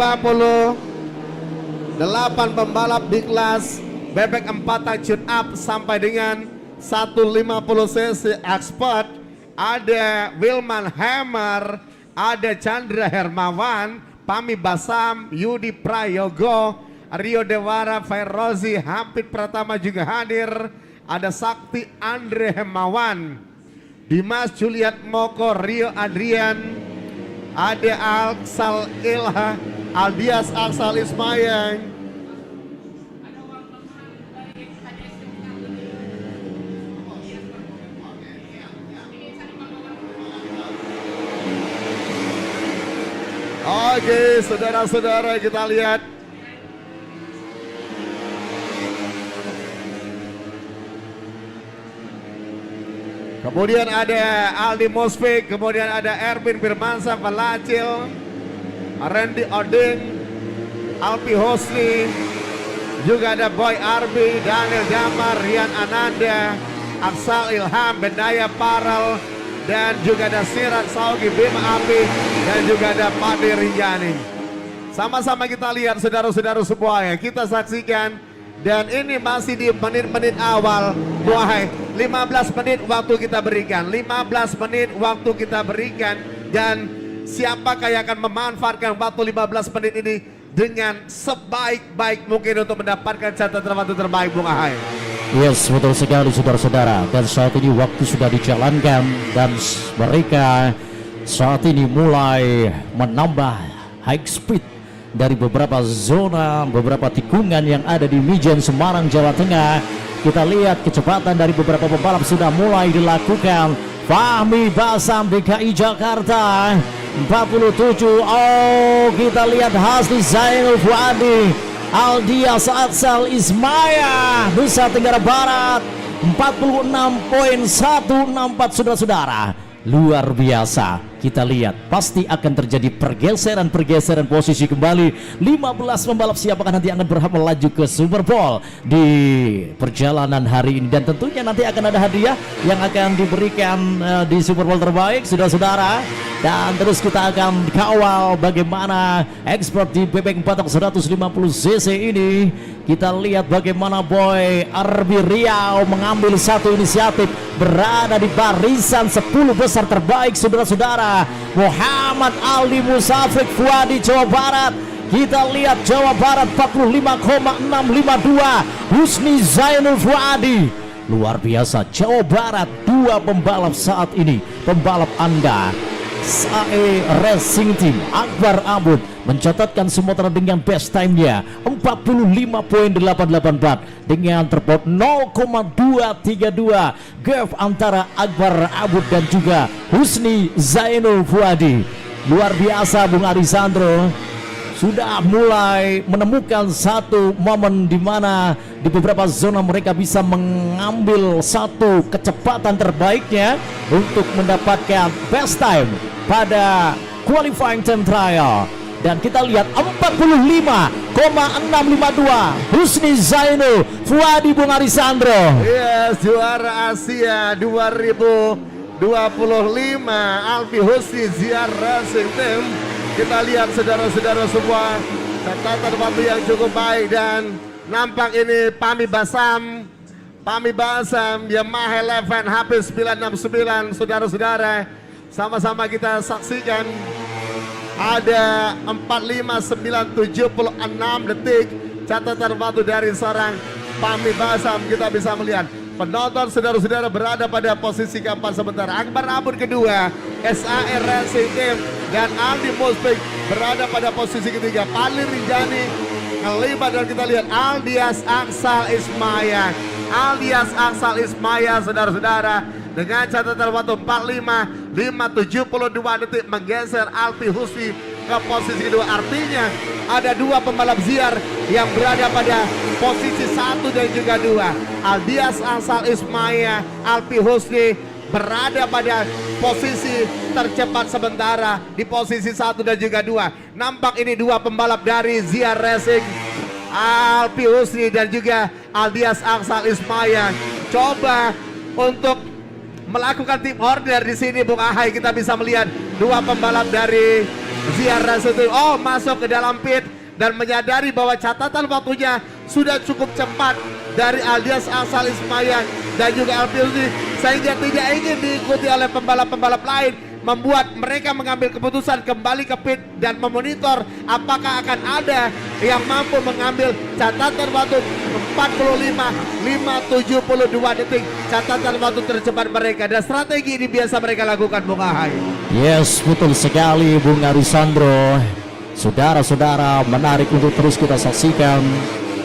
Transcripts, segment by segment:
28 pembalap di kelas bebek 4 tune up sampai dengan 150 cc expert. Ada Wilman Hammer, ada Chandra Hermawan, Pami Basam, Yudi Prayogo, Rio Dewara, Fairozi, Hafid Pratama juga hadir. Ada Sakti Andre Hemawan, Dimas Juliet Moko, Rio Adrian, ada Aksal Ilha, Aldias Aksal Ismayang. Oke, saudara-saudara, kita lihat. Kemudian ada Aldi Mosfik, kemudian ada Erwin Firmansyah, Valacil, Randy Oding, Alpi Hosni, juga ada Boy Arbi, Daniel Damar, Rian Ananda, Aksal Ilham, Bendaya Paral, dan juga ada Sirat Saugi, Bima Api, dan juga ada Padi Rinjani. Sama-sama kita lihat saudara-saudara semuanya, kita saksikan. Dan ini masih di menit-menit awal. Wahai, 15 menit waktu kita berikan, 15 menit waktu kita berikan. Dan siapakah yang akan memanfaatkan waktu 15 menit ini dengan sebaik-baik mungkin untuk mendapatkan catatan waktu terbaik, Bung Ahai? Yes, betul sekali saudara-saudara. Dan saat ini waktu sudah dijalankan dan mereka saat ini mulai menambah high speed dari beberapa zona, beberapa tikungan yang ada di Mijen Semarang, Jawa Tengah. Kita lihat kecepatan dari beberapa pembalap sudah mulai dilakukan. Fahmi Basam DKI Jakarta 47. Oh, kita lihat Hasni Zainul Fuadi, Aldias Aksal Ismaya, Nusa Tenggara Barat 46.164 saudara-saudara. Luar biasa. Kita lihat pasti akan terjadi pergeseran posisi kembali. 15 pembalap siapakah nanti akan berhak melaju ke Super Bowl di perjalanan hari ini. Dan tentunya nanti akan ada hadiah yang akan diberikan di Super Bowl terbaik saudara-saudara. Dan terus kita akan kawal bagaimana expert di bebek 400 150 cc ini. Kita lihat bagaimana Boy Arbi Riau mengambil satu inisiatif, berada di barisan 10 besar terbaik saudara-saudara. Muhammad Aldi Musafik Fuadi Jawa Barat. Kita lihat Jawa Barat 45,652 Husni Zainul Fuadi. Luar biasa, Jawa Barat 2 pembalap saat ini. Pembalap Anda SAE Racing Team Akbar Abud mencatatkan Sumatera dengan best time-nya 45.884 dengan terpaut 0,232 gap antara Akbar Abud dan juga Husni Zainul Fuadi. Luar biasa, Bung Arisandro sudah mulai menemukan satu momen di mana di beberapa zona mereka bisa mengambil satu kecepatan terbaiknya untuk mendapatkan best time pada qualifying time trial. Dan kita lihat 45,652 Husni Zainul Fuadi, Bung Arisandro. Yes, juara Asia 2025 Alfi Husni Ziar Racing Team. Kita lihat saudara-saudara semua, catatan waktu yang cukup baik. Dan nampak ini Pami Basam Yamaha Eleven HP 969. Saudara-saudara, sama-sama kita saksikan. Ada 45976 detik catatan waktu dari seorang Pami Basam. Kita bisa melihat penonton saudara-saudara berada pada posisi keempat sementara Akbar Abud kedua, SAE Racing Team dan Aldi Mosfik berada pada posisi ketiga. Pali Rinjani kelima, dan kita lihat Aldias Aksal Ismaya. Aldias Aksal Ismaya saudara-saudara dengan catatan waktu 45.572 detik menggeser Alfi Husni ke posisi kedua. Artinya ada 2 pembalap Ziar yang berada pada posisi 1 dan juga 2. Aldias Aksal Ismaya, Alfi Husni berada pada posisi tercepat sementara di posisi 1 dan juga 2. Nampak ini 2 pembalap dari Ziar Racing, Alfi Husni dan juga Aldias Aksal Ismaya, coba untuk melakukan tim order di sini, Bung Ahai. Kita bisa melihat 2 pembalap dari Ziar Rasutul masuk ke dalam pit dan menyadari bahwa catatan waktunya sudah cukup cepat dari Aldias Asal Ismail dan juga Alpiusi, sehingga tidak ingin diikuti oleh pembalap-pembalap lain, membuat mereka mengambil keputusan kembali ke pit dan memonitor apakah akan ada yang mampu mengambil catatan waktu 45.572 detik, catatan waktu tercepat mereka. Dan strategi ini biasa mereka lakukan, Bung Ahai. Yes, betul sekali Bung Arisandro. Saudara-saudara, menarik untuk terus kita saksikan,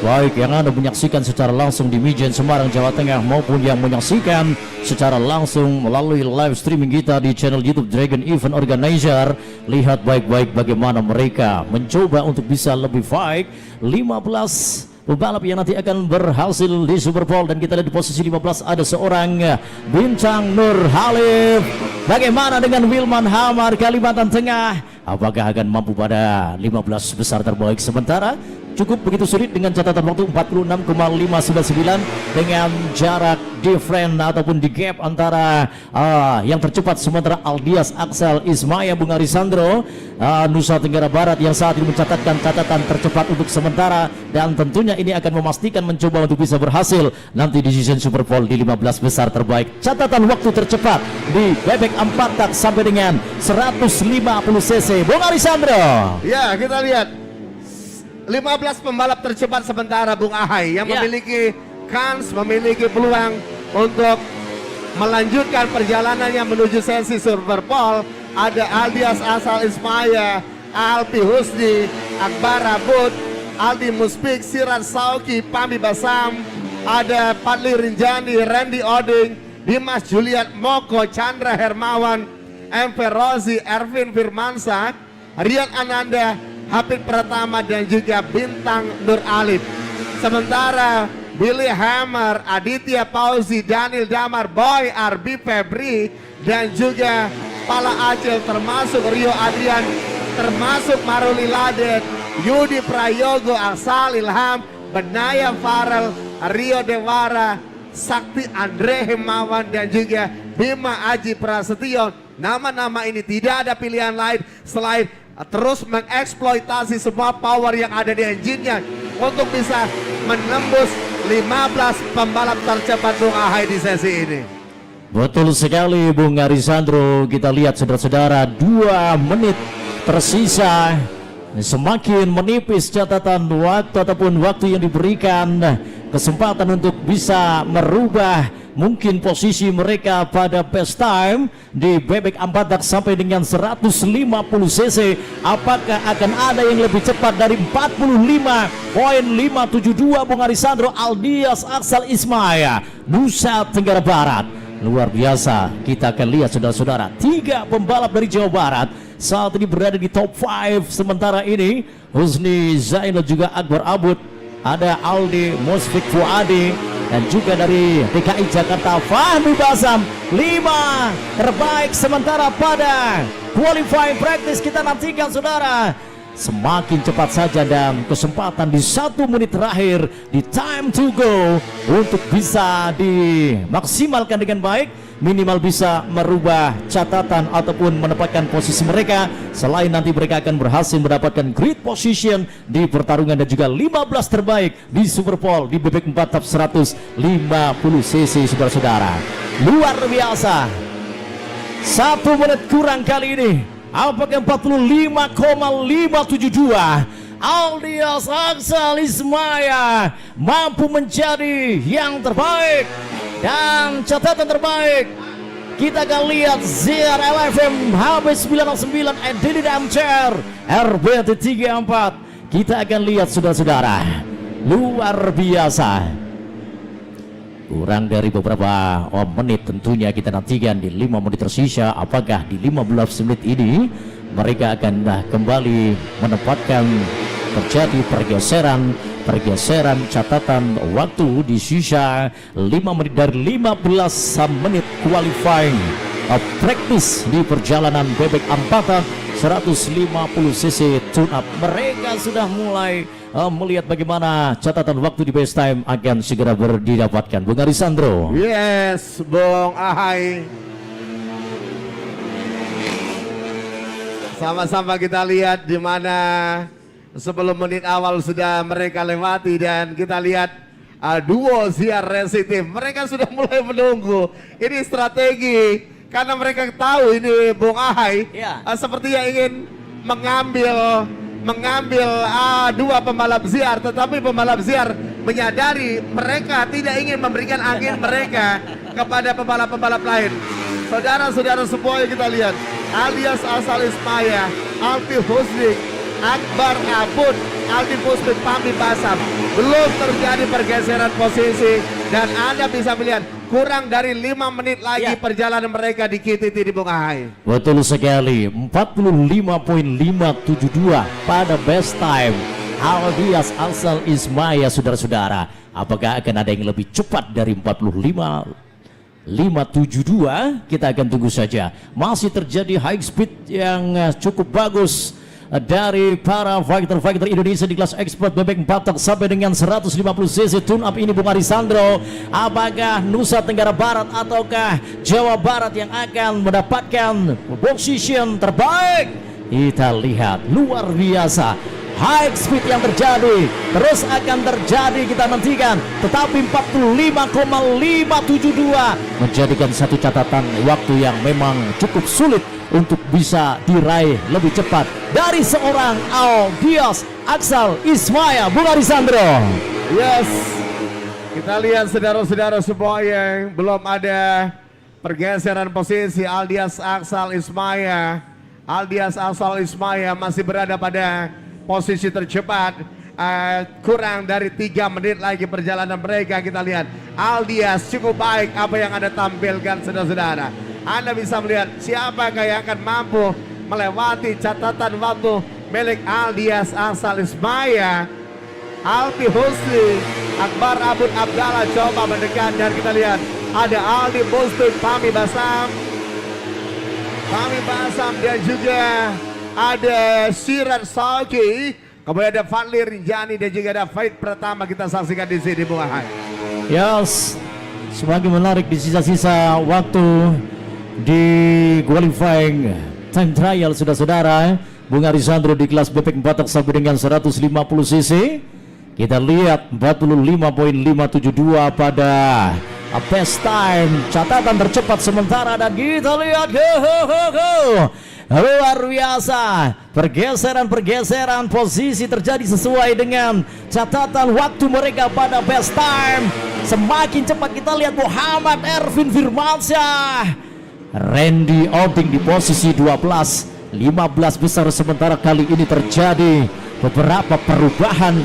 baik yang Anda menyaksikan secara langsung di Mijen Semarang, Jawa Tengah, maupun yang menyaksikan secara langsung melalui live streaming kita di channel YouTube Dragon Event Organizer. Lihat baik-baik bagaimana mereka mencoba untuk bisa lebih baik. 15 pembalap yang nanti akan berhasil di Super Bowl, dan kita lihat di posisi 15 ada seorang Bintang Nur Halif. Bagaimana dengan Wilman Hamar Kalimantan Tengah? Apakah akan mampu pada 15 besar terbaik? Sementara cukup begitu sulit dengan catatan waktu 46,599 dengan jarak different ataupun di gap antara yang tercepat. Sementara Aldias Axel Ismaya, Bung Arisandro, Nusa Tenggara Barat yang saat ini mencatatkan catatan tercepat untuk sementara, dan tentunya ini akan memastikan mencoba untuk bisa berhasil nanti di season Super Bowl di 15 besar terbaik. Catatan waktu tercepat di bebek 4 tak sampai dengan 150 cc. Bung Arisandro. Ya, kita lihat 15 pembalap tercepat sementara, Bung Ahai, yang memiliki kans, memiliki peluang untuk melanjutkan perjalanannya menuju sesi Super Bowl. Ada Aldias Asal Ismaya, Alpi Husni, Akbar Abud, Aldi Muspik, Sirat Sauki, Pami Basam, ada Padli Rinjani, Randy Oding, Dimas Juliat Moko, Chandra Hermawan, MP Rozi, Ervin Firmansa, Rian Ananda, Hafid Pratama, dan juga Bintang Nur Alif. Sementara Billy Hammer, Aditya Pauzi, Daniel Damar, Boy, Arbi Febri, dan juga Pala Acil, termasuk Rio Adrian, termasuk Maruli Ladet, Yudi Prayogo, Asal Ilham, Benaya Farel, Rio Dewara, Sakti Andre Himawan, dan juga Bima Aji Prasetyo. Nama-nama ini tidak ada pilihan lain selain terus mengeksploitasi semua power yang ada di engine-nya untuk bisa menembus 15 pembalap tercepat, Bung Ahai, di sesi ini. Betul sekali Bung Arisandro. Kita lihat saudara-saudara, 2 menit tersisa. Semakin menipis catatan waktu ataupun waktu yang diberikan, kesempatan untuk bisa merubah mungkin posisi mereka pada pace time di bebek 4 tak sampai dengan 150 cc. Apakah akan ada yang lebih cepat dari 45.572 Bung Arisandro? Aldias Axel Ismaya, Nusa Tenggara Barat. Luar biasa. Kita akan lihat saudara-saudara, 3 pembalap dari Jawa Barat saat ini berada di top 5. Sementara ini Husni Zainal juga Akbar Abud, ada Aldi Musfik Fuadi, dan juga dari DKI Jakarta Fahmi Basam. 5 terbaik sementara pada qualifying practice. Kita nantikan saudara, semakin cepat saja, dan kesempatan di 1 menit terakhir di time to go untuk bisa dimaksimalkan dengan baik, minimal bisa merubah catatan ataupun menempatkan posisi mereka. Selain nanti mereka akan berhasil mendapatkan great position di pertarungan dan juga 15 terbaik di Super Bowl di bebek 4 top 150 cc. Saudara-saudara, luar biasa. 1 menit kurang kali ini. Apakah 45,572 Aldias Axel Ismaya mampu menjadi yang terbaik? Dan catatan terbaik kita akan lihat ZR LFM HB99 Edini Damcer RBT34. Kita akan lihat saudara-saudara, luar biasa. Kurang dari beberapa menit tentunya kita nantikan di 5 menit tersisa. Apakah di 15 menit ini mereka akan kembali menempatkan terjadi pergeseran catatan waktu di sisa 5 menit dari 15 menit qualifying practice di perjalanan bebek 4 150 cc tune up. Mereka sudah mulai melihat bagaimana catatan waktu di base time akan segera didapatkan. Bung Arisandro. Yes, Bung Ahai. Sama-sama kita lihat di mana sebelum menit awal sudah mereka lewati dan kita lihat duo Ziar Resistif. Mereka sudah mulai menunggu. Ini strategi karena mereka tahu ini Bung Ahai sepertinya ingin mengambil dua pembalap Ziar, tetapi pembalap Ziar menyadari mereka tidak ingin memberikan angin mereka kepada pembalap-pembalap lain. Saudara-saudara semua yang kita lihat, alias Asal Ismaya, Alpi Husni, Akbar Abud, Aldi Musbik, Pami Basam. Belum terjadi pergeseran posisi dan Anda bisa melihat kurang dari 5 menit lagi perjalanan mereka di KTT di Bung Ahai. Betul sekali, 45.572 pada best time alias Asal Ismaya, saudara-saudara. Apakah akan ada yang lebih cepat dari 45.572? Kita akan tunggu saja. Masih terjadi high speed yang cukup bagus dari para fighter Indonesia di kelas expert bebek 4 tak sampai dengan 150 cc tune up ini, Bung Arisandro. Apakah Nusa Tenggara Barat ataukah Jawa Barat yang akan mendapatkan position terbaik? Kita lihat, luar biasa high speed yang terjadi, terus akan terjadi, kita nantikan. Tetapi 45,572 menjadikan satu catatan waktu yang memang cukup sulit untuk bisa diraih lebih cepat dari seorang Albias Asal Ismaya, Bung Arisandro. Yes, kita lihat saudara-saudara semua yang belum ada pergeseran posisi. Aldias Asal Ismaya, Aldias Asal Ismaya masih berada pada posisi tercepat. Kurang dari 3 menit lagi perjalanan mereka. Kita lihat Aldias cukup baik apa yang Anda tampilkan, saudara-saudara. Anda bisa melihat siapakah yang akan mampu melewati catatan waktu milik Aldias Asal Ismaya. Alpi Husni, Akbar Abud Abdallah coba mendekat dan kita lihat ada Aldi Musbik, Pami Basam dan juga ada Sirat Salki, kemudian ada Fadli Rinjani dan juga ada fight pertama kita saksikan di sini, Bung Ahai. Yes, semakin menarik di sisa-sisa waktu di qualifying time trial, saudara-saudara. Bung Arisandro di kelas bebek 4 tak sampai dengan 150 cc. Kita lihat 45.572 pada best time, catatan tercepat sementara, dan kita lihat luar biasa pergeseran posisi terjadi sesuai dengan catatan waktu mereka pada best time. Semakin cepat kita lihat Muhammad Ervin Firmansyah, Randy Oding di posisi 12, 15 besar. Sementara kali ini terjadi beberapa perubahan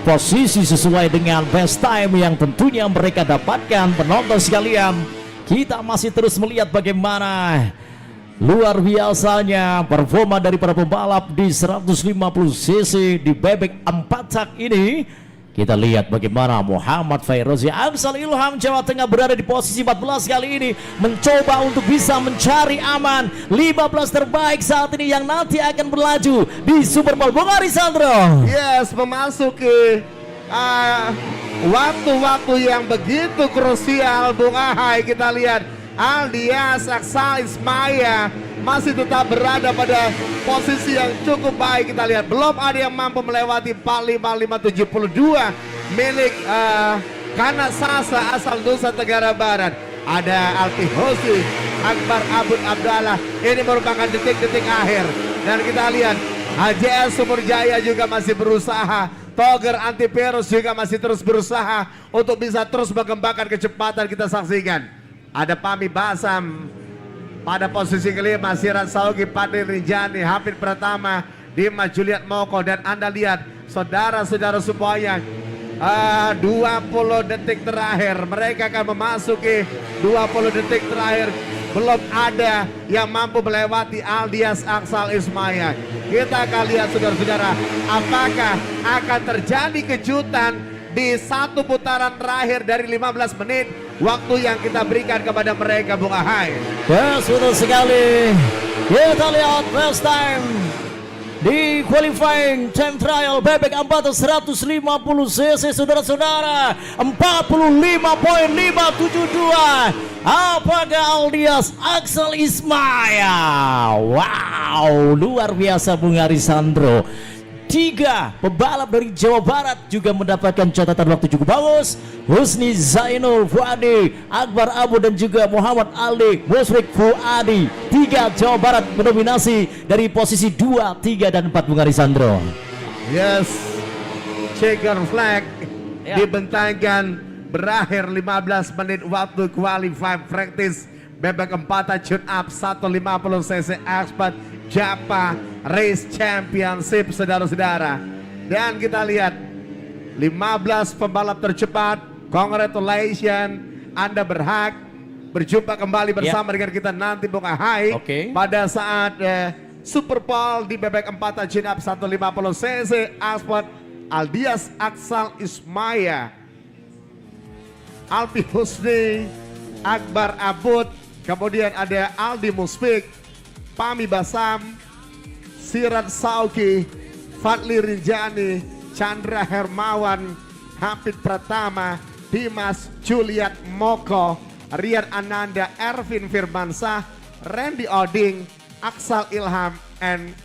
posisi sesuai dengan best time yang tentunya mereka dapatkan. Penonton sekalian, kita masih terus melihat bagaimana luar biasanya performa dari para pembalap di 150 cc di bebek 4 tak ini. Kita lihat bagaimana Muhammad Fairozi Amsal Ilham Jawa Tengah berada di posisi 14 kali ini, mencoba untuk bisa mencari aman 15 terbaik saat ini yang nanti akan berlaju di Super Bowl. Bung Arisandro. Yes, memasuki waktu-waktu yang begitu krusial, Bung Ahai. Kita lihat Aldias Asal Ismaya masih tetap berada pada posisi yang cukup baik. Kita lihat belum ada yang mampu melewati 45.572 milik Kana Sasa asal Nusa Tenggara Barat. Ada Alpi Husni, Akbar Abud Abdallah. Ini merupakan detik-detik akhir. Dan kita lihat HJS Sumur Jaya juga masih berusaha. Toger Antivirus juga masih terus berusaha untuk bisa terus mengembangkan kecepatan. Kita saksikan ada Pami Basam pada posisi kelima, Sirat Saugi, Fadli Rinjani, Hafid Pratama, Dimas Juliet Moko. Dan Anda lihat saudara-saudara semuanya, 20 detik terakhir mereka akan memasuki 20 detik terakhir. Belum ada yang mampu melewati Aldias Asal Ismaya. Kita akan lihat saudara-saudara, apakah akan terjadi kejutan di satu putaran terakhir dari 15 menit waktu yang kita berikan kepada mereka, Bung Ahai. Ya, betul sekali. Kita lihat best time di qualifying time trial bebek 4 150 cc, saudara-saudara, 45.572. Apakah Aldias Axel Ismaya? Wow, luar biasa Bung Arisandro. 3 pebalap dari Jawa Barat juga mendapatkan catatan waktu cukup bagus. Husni Zainul Fuadi, Akbar Abu dan juga Muhammad Ali Musrik Fuadi. 3 Jawa Barat mendominasi dari posisi 2, 3 dan 4 Bung Arisandro. Yes, checker flag Ya. dibentangkan, berakhir 15 menit waktu qualify practice bebek 4 tune up 150 cc Expert Japa Race Championship, saudara-saudara. Dan kita lihat 15 pembalap tercepat. Congratulations, Anda berhak berjumpa kembali bersama dengan kita nanti Bung Ahai Oke. pada saat Super Bowl di bebek 4 tune up 150 cc Expert Aldias Axel Ismaya, Alpi Husni, Akbar Abud, kemudian ada Aldi Muspik, Pami Basam, Sirat Sauki, Fadli Rinjani, Chandra Hermawan, Hafid Pratama, Dimas Juliat Moko, Rian Ananda, Ervin Firmansyah, Randy Oding, Aksal Ilham, and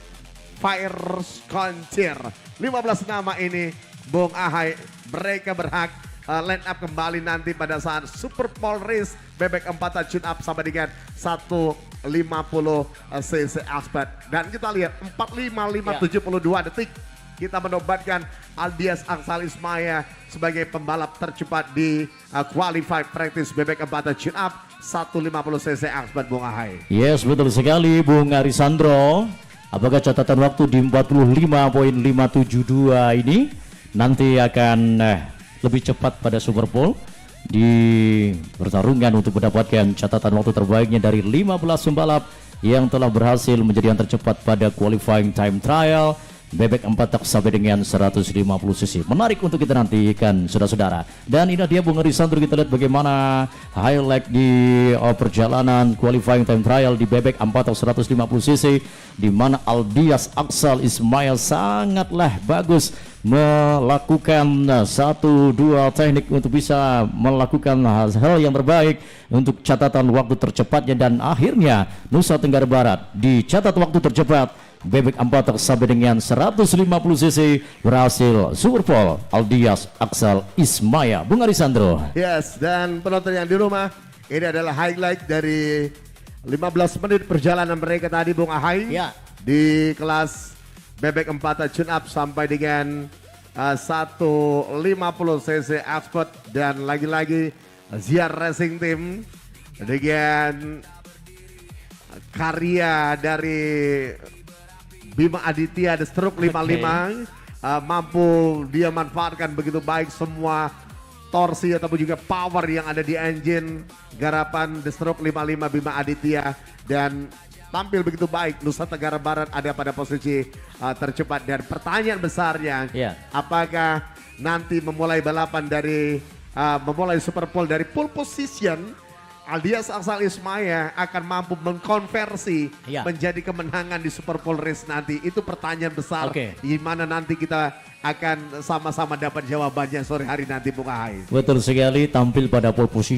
Fires Koncir. 15 nama ini Bung Ahai, mereka berhak line up kembali nanti pada saat Super Bowl Race bebek 4 tune up sama dengan 150 cc Expert. Dan kita lihat 45572 detik kita menobatkan Aldias Axel Ismaya sebagai pembalap tercepat di qualified practice bebek 4 tune up 150 cc Expert Bung Ahai. Yes, betul sekali Bung Arisandro. Apakah catatan waktu di 45.572 ini nanti akan lebih cepat pada Super Bowl di pertarungan untuk mendapatkan catatan waktu terbaiknya dari 15 pembalap yang telah berhasil menjadi yang tercepat pada qualifying time trial bebek 4 tak sampai dengan 150 cc. Menarik untuk kita nantikan saudara-saudara. Dan ini dia Bung Arisandro, kita lihat bagaimana highlight di perjalanan qualifying time trial di bebek 4 tak 150 cc, di mana Aldias Axel Ismaya sangatlah bagus melakukan 1-2 teknik untuk bisa melakukan hal yang terbaik untuk catatan waktu tercepatnya, dan akhirnya Nusa Tenggara Barat dicatat waktu tercepat bebek 4 sampai dengan 150 cc berhasil Super Bowl Aldias Axel Ismaya. Bung Arisandro. Yes, dan penonton yang di rumah, ini adalah highlight dari 15 menit perjalanan mereka tadi Bung Ahai Ya. di kelas bebek 4 tune up sampai dengan 150 cc Expert. Dan lagi-lagi Ziar Racing Team dengan karya dari Bima Aditya The Stroke 55 mampu dia manfaatkan begitu baik semua torsi ataupun juga power yang ada di engine garapan The Stroke 55 Bima Aditya, dan tampil begitu baik. Nusa Tenggara Barat ada pada posisi tercepat, dan pertanyaan besarnya apakah nanti memulai balapan dari memulai Super Bowl dari pole position Aldias Axel Ismaya akan mampu mengkonversi menjadi kemenangan di Super Bowl Race nanti. Itu pertanyaan besar. Di mana nanti kita akan sama-sama dapat jawabannya sore hari nanti Bung Ahai. Betul sekali, tampil pada pole position